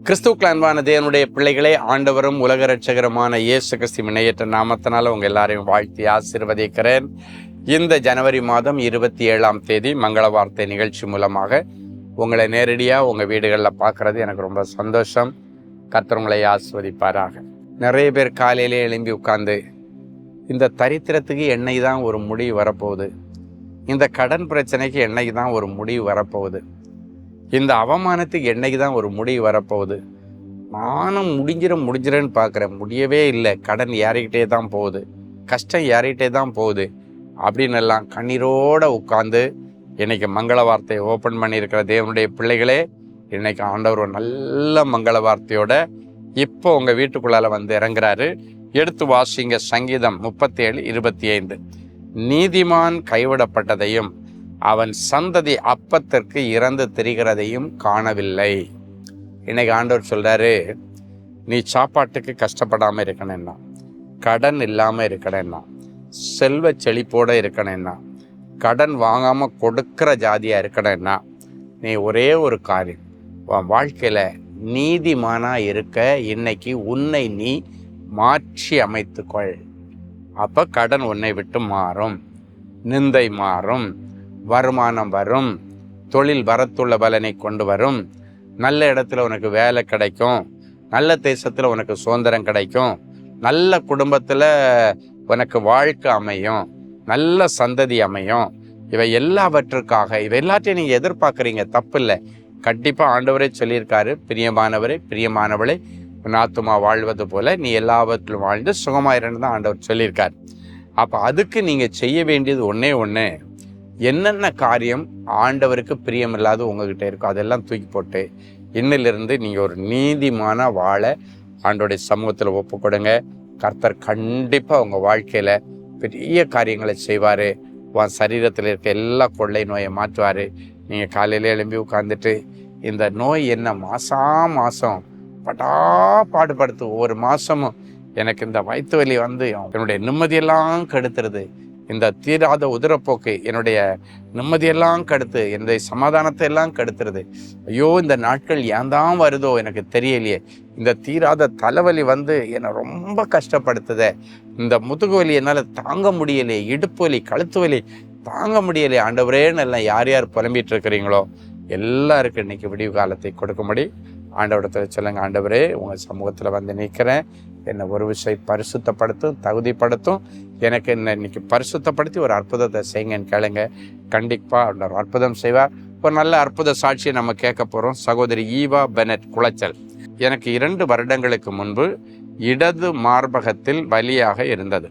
கிறிஸ்துவுக்குள் அன்பான தேவனுடைய பிள்ளைகளே, ஆண்டவரும் உலக இரட்சகருமான இயேசு கிறிஸ்துவின் இணையற்ற நாமத்தினால உங்கள் எல்லாரையும் வாழ்த்தி ஆசீர்வதிக்கிறேன். இந்த ஜனவரி மாதம் 27ஆம் தேதி மங்கள வார்த்தை நிகழ்ச்சி மூலமாக உங்களை நேரடியாக உங்கள் வீடுகளில் பார்க்குறது எனக்கு ரொம்ப சந்தோஷம். கர்த்தர் உங்களை ஆசீர்வதிப்பாராக. நிறைய பேர் காலையிலே எழும்பி உட்கார்ந்து இந்த தரித்திரத்துக்கு என்னைக்கு தான் ஒரு முடிவு வரப்போகுது, இந்த கடன் பிரச்சனைக்கு என்னைக்கு தான் ஒரு முடிவு வரப்போகுது, இந்த அவமானத்துக்கு என்னைக்கு தான் ஒரு முடிவு வரப்போகுது, நானும் முடிஞ்சிடன்னு பார்க்குறேன், முடியவே இல்லை, கடன் ஏறிக்கிட்டே தான் போகுது, கஷ்டம் ஏறிக்கிட்டே தான் போகுது அப்படின்னு எல்லாம் கண்ணீரோடு உட்காந்து இன்றைக்கி மங்கள வார்த்தையை ஓப்பன் பண்ணியிருக்கிற தேவனுடைய பிள்ளைகளே, இன்றைக்கி ஆண்டவர் ஒரு நல்ல மங்கள வார்த்தையோட இப்போ உங்கள் வீட்டுக்குள்ளால் வந்து இறங்குறாரு. எடுத்து வாசிங்க சங்கீதம் 37:25. நீதிமான் கைவிடப்பட்டதையும் அவன் சந்ததி அப்பத்திற்கு இறந்து திரிகிறதையும் காணவில்லை. இன்னைக்கு ஆண்டவர் சொல்கிறாரு, நீ சாப்பாட்டுக்கு கஷ்டப்படாமல் இருக்கணும்னா, கடன் இல்லாமல் இருக்கணும்னா, செல்வ செழிப்போடு இருக்கணும்னா, கடன் வாங்காமல் கொடுக்கிற ஜாதியாக இருக்கணும்னா, நீ ஒரே ஒரு காரியம், உன் வாழ்க்கையில் நீதிமானாக இருக்க இன்னைக்கு உன்னை நீ மாற்றி அமைத்துக்கொள். அப்போ கடன் உன்னை விட்டு மாறும், நிந்தை மாறும், வருமானம் வரும், தொழில் வரத்துள்ள பலனை கொண்டு வரும், நல்ல இடத்துல உனக்கு வேலை கிடைக்கும், நல்ல தேசத்தில் உனக்கு சுதந்திரம் கிடைக்கும், நல்ல குடும்பத்தில் உனக்கு வாழ்க்கை அமையும், நல்ல சந்ததி அமையும். இவை எல்லாவற்றுக்காக இவை எல்லாத்தையும் நீங்கள் எதிர்பார்க்குறீங்க, தப்பு இல்லை. கண்டிப்பாக ஆண்டவரே சொல்லியிருக்காரு, பிரியமானவரே பிரியமானவளே உன் ஆத்துமா வாழ்வது போல நீ எல்லாவற்றிலும் வாழ்ந்து சுகமாயிரன்னு தான் ஆண்டவர் சொல்லியிருக்கார். அப்போ அதுக்கு நீங்கள் செய்ய வேண்டியது ஒன்றே ஒன்று, என்னென்ன காரியம் ஆண்டவருக்கு பிரியமில்லாத உங்ககிட்ட இருக்கோ அதெல்லாம் தூக்கி போட்டு இன்னிலிருந்து நீங்கள் ஒரு நீதிமான வாழ ஆண்டோடைய சமூகத்தில் ஒப்பு கொடுங்க. கர்த்தர் கண்டிப்பாக உங்கள் வாழ்க்கையில் பெரிய காரியங்களை செய்வார். உன் சரீரத்தில் இருக்க எல்லா கொள்ளை நோயை மாற்றுவார். நீங்கள் காலையில் எழும்பி உட்காந்துட்டு இந்த நோய் என்ன மாதம் பாடுபடுத்து, ஒவ்வொரு மாதமும் எனக்கு இந்த வயிற்று வலி வந்து என்னுடைய நிம்மதியெல்லாம் கெடுத்துருது, இந்த தீராத உதிரப்போக்கு என்னுடைய நிம்மதியெல்லாம் கெடுத்து என்னுடைய சமாதானத்தை எல்லாம் கெடுத்துருது, ஐயோ இந்த நாட்கள் ஏன் தான் வருதோ எனக்கு தெரியலையே, இந்த தீராத தலைவலி வந்து என்னை ரொம்ப கஷ்டப்படுத்துதே, இந்த முதுகு வலி என்னால் தாங்க முடியலையே, இடுப்பு வலி கழுத்து வலி தாங்க முடியலையே ஆண்டவரேன்னு எல்லாம் யார் யார் புலம்பிகிட்டு இருக்கிறீங்களோ எல்லாருக்கும் இன்றைக்கி விடிவு காலத்தை கொடுக்கும்படி ஆண்டவரத்தில் சொல்லுங்கள். ஆண்டவரே உங்கள் சமூகத்தில் வந்து நிற்கிறேன், என்னை ஒரு விஷயம் பரிசுத்தப்படுத்தும், தகுதிப்படுத்தும், எனக்கு இன்னைக்கு பரிசுத்தப்படுத்தி ஒரு அற்புதத்தை செய்யுங்கன்னு கேளுங்க. கண்டிப்பாக ஒரு அற்புதம் செய்வார். ஒரு நல்ல அற்புத சாட்சியை நம்ம கேட்க போகிறோம். சகோதரி ஈவா பெனட், குளச்சல். எனக்கு 2 வருடங்களுக்கு முன்பு இடது மார்பகத்தில் வலியாக இருந்தது.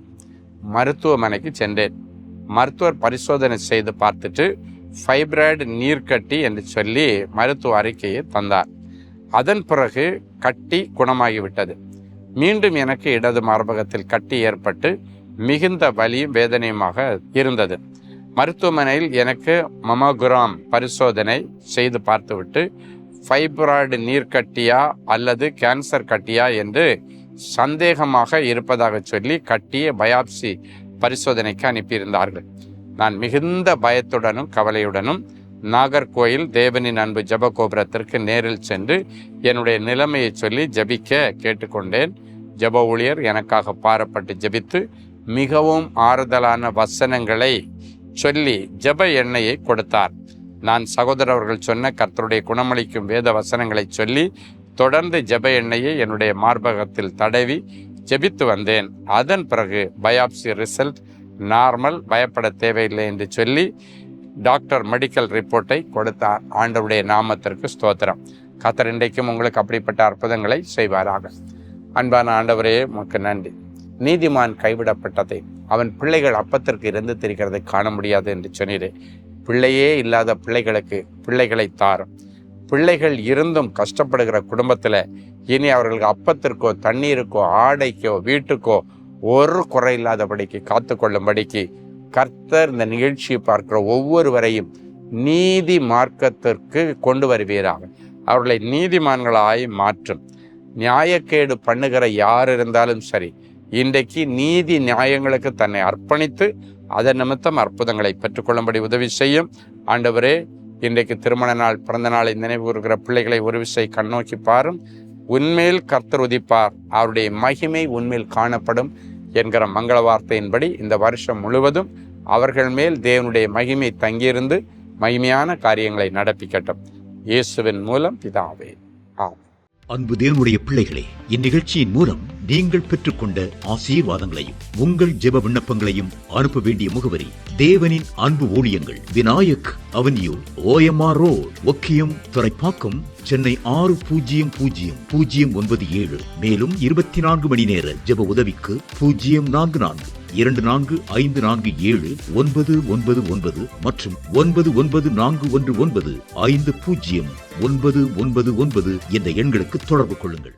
மருத்துவமனைக்கு சென்றேன். மருத்துவர் பரிசோதனை செய்து பார்த்துட்டு ஃபைப்ராய்டு நீர்க்கட்டி என்று சொல்லி மருத்துவ அறிக்கையை தந்தார். அதன் பிறகு கட்டி குணமாகிவிட்டது. மீண்டும் எனக்கு இடது மார்பகத்தில் கட்டி ஏற்பட்டு மிகுந்த வலியும் வேதனையுமாக இருந்தது. மருத்துவமனையில் எனக்கு மமோகிராம் பரிசோதனை செய்து பார்த்துவிட்டு ஃபைப்ராய்டு நீர்க்கட்டியா அல்லது கேன்சர் கட்டியா என்று சந்தேகமாக இருப்பதாக சொல்லி கட்டிய பயாப்சி பரிசோதனைக்கு அனுப்பியிருந்தார்கள். நான் மிகுந்த பயத்துடனும் கவலையுடனும் நாகர்கோயில் தேவனின் அன்பு ஜப கோபுரத்திற்கு நேரில் சென்று என்னுடைய நிலைமையை சொல்லி ஜபிக்க கேட்டுக்கொண்டேன். ஜப ஊழியர் எனக்காக பாரப்பட்டு ஜபித்து மிகவும் ஆறுதலான வசனங்களை சொல்லி ஜப எண்ணெயை கொடுத்தார். நான் சகோதரர்கள் சொன்ன கர்த்தருடைய குணமளிக்கும் வேத வசனங்களை சொல்லி தொடர்ந்து ஜப எண்ணெயை என்னுடைய மார்பகத்தில் தடவி ஜபித்து வந்தேன். அதன் பிறகு பயாப்சி ரிசல்ட் நார்மல், பயப்பட தேவையில்லை என்று சொல்லி டாக்டர் மெடிக்கல் ரிப்போர்ட்டை கொடுத்தார். ஆண்டவருடைய நாமத்திற்கு ஸ்தோத்திரம். கர்த்தர் இன்றைக்கும் உங்களுக்கு அப்படிப்பட்ட அற்புதங்களை செய்வாராக. அன்பான ஆண்டவரே உமக்கு நன்றி. நீதிமான் கைவிடப்பட்டதை அவன் பிள்ளைகள் அப்பத்திற்கு இருந்து திரிக்கிறதை காண முடியாது என்று சொன்னீரே. பிள்ளையே இல்லாத பிள்ளைகளுக்கு பிள்ளைகளை தாரும். பிள்ளைகள் இருந்தும் கஷ்டப்படுகிற குடும்பத்தில் இனி அவர்களுக்கு அப்பத்திற்கோ தண்ணீருக்கோ ஆடைக்கோ வீட்டுக்கோ ஒரு குறை இல்லாதபடிக்கு காத்து கொள்ளும்படிக்கு கர்த்தர் இந்த நிகழ்ச்சியை பார்க்கிற ஒவ்வொருவரையும் நீதி மார்க்கத்திற்கு கொண்டு வருவீராக. அவர்களை நீதிமான்களாய் மாற்றும். நியாயக்கேடு பண்ணுகிற யார் இருந்தாலும் சரி, இன்றைக்கு நீதி நியாயங்களுக்கு தன்னை அர்ப்பணித்து அதன் நிமித்தம் அற்புதங்களை பெற்றுக்கொள்ளும்படி உதவி செய்யும். ஆண்டவரே, இன்றைக்கு திருமண நாள், பிறந்த நாளை நினைவு கூறுகிற பிள்ளைகளை ஒரு விசை கண்ணோக்கி பாரும். உன்மேல் கர்த்தர் உதிப்பார், அவருடைய மகிமை உன்மேல் காணப்படும் என்கிற மங்கள வார்த்தையின்படி இந்த வருஷம் முழுவதும் அவர்கள் மேல் தேவனுடைய மகிமை தங்கியிருந்து மகிமையான காரியங்களை நடப்பிக்கட்டும். இயேசுவின் மூலம் பிதாவே, ஆமென். அன்பு தேவனுடைய பிள்ளைகளே, இந்நிகழ்ச்சியின் மூலம் நீங்கள் பெற்றுக்கொண்ட ஆசீர்வாதங்களையும் உங்கள் ஜெப விண்ணப்பங்களையும் அனுப்ப வேண்டிய முகவரி: தேவனின் அன்பு ஊழியங்கள், Vinayak avenue, OMR road, Okkiyam, Thoraipakkam, Chennai 600097. மேலும் 24 மணி நேர ஜெப உதவிக்கு 044-24547-999 மற்றும் 9941950999 என்ற எண்களுக்கு தொடர்பு கொள்ளுங்கள்.